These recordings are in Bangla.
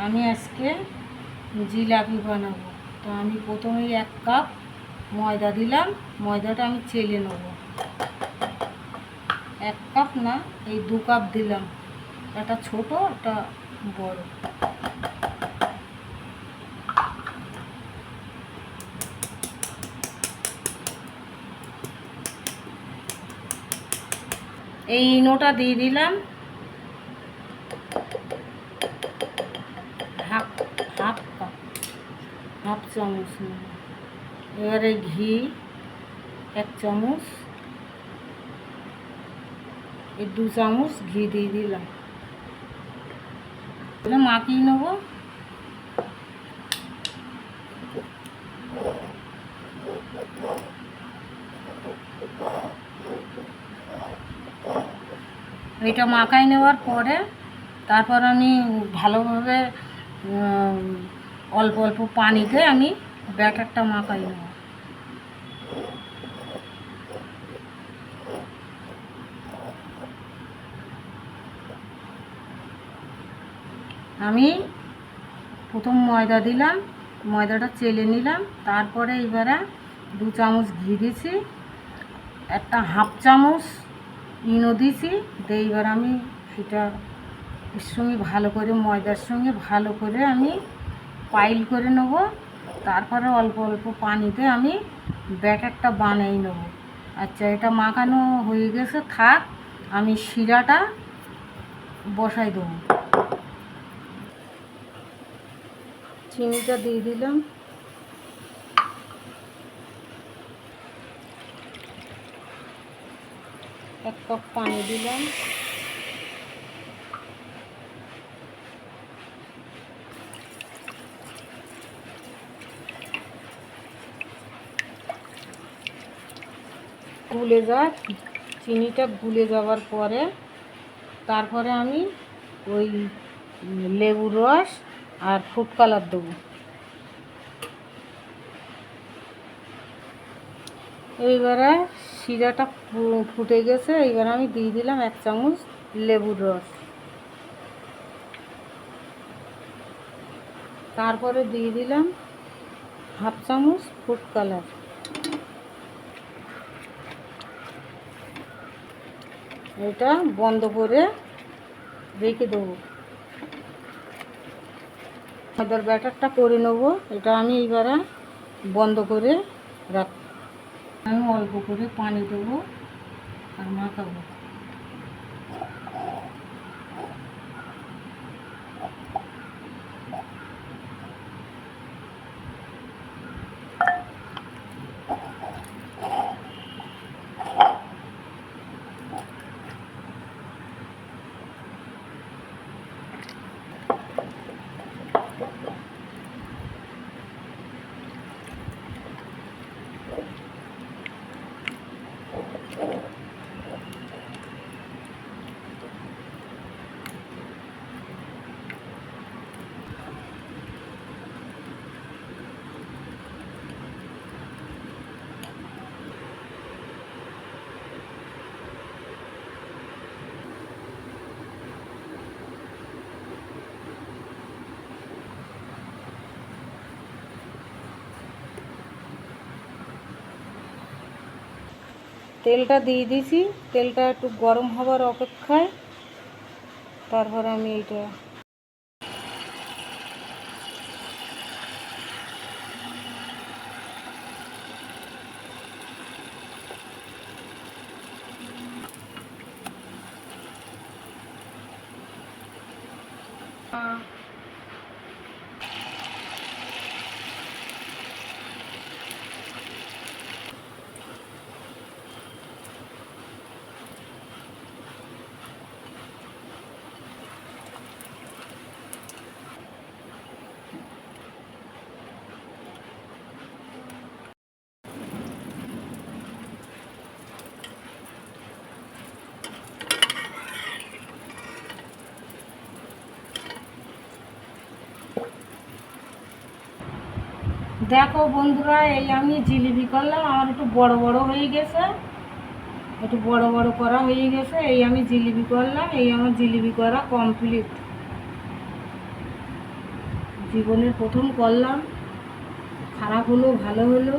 আমি আজকে জিলাপি বানাবো। তো আমি প্রথমেই 1 কাপ ময়দা দিলাম। ময়দাটা আমি চেলে নেব। 1 কাপ না, এই 2 কাপ দিলাম। একটা ছোট, একটা বড়। এই ইনোটা দিয়ে দিলাম হাফ কাপ, হাফ চামচ। এবারে ঘি 1 চামচ, এই 2 চামচ ঘি দিয়ে দিলাম। মাখিয়ে নেব। এটা মাখাই নেওয়ার পরে তারপর আমি ভালোভাবে অল্প অল্প পানিতে আমি ব্যাটারটা মাখাই নেব। আমি প্রথম ময়দা দিলাম, ময়দাটা চেলে নিলাম। তারপরে এবারে 2 চামচ ঘি দিছি, একটা হাফ চামচ ইনো দিছি। এইবার আমি এটা এর সঙ্গে ভালো করে, ময়দার সঙ্গে ভালো করে আমি পাইল করে নেব। তারপরে অল্প অল্প পানিতে আমি ব্যাটারটা বানিয়ে নেব। আচ্ছা, এটা মাখানো হয়ে গেছে, থাক। আমি শিরাটা বসাই দেবো। চিনিটা দিয়ে দিলাম, এক কাপ পানি দিলাম, গুলে যায়। চিনিটা গুলে যাওয়ার পরে তারপরে আমি ওই লেবুর রস আর ফুড কালার দেবো। এইবারে শিরাটা ফুটে গেছে। এইবার আমি দিয়ে দিলাম 1 চামচ লেবুর রস। তারপরে দিয়ে দিলাম হাফ চামচ ফুড কালার। এটা বন্ধ করে রেখে দেবো। ময়দার ব্যাটারটা করে নেব। এটা আমি এবারে বন্ধ করে রাখ। আমি অল্প করে পানি দেবো আর মাখাবো। তেলটা দিয়ে দিছি। তেলটা একটু গরম হবার অপেক্ষায়। তারপরে আমি এইটা দেখো বন্ধুরা, এই আমি জিলিপি করলাম। আমার একটু বড় বড় হয়ে গেছে, একটু বড় বড় করা হয়ে গেছে। এই আমি জিলিপি করলাম। এই আমার জিলিপি করা কমপ্লিট। জীবনের প্রথম করলাম, খারাপ হলো ভালো হলো,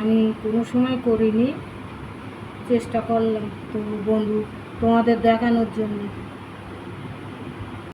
আমি কোনো সময় করিনি, চেষ্টা করলাম তো বন্ধু তোমাদের দেখানোর জন্য।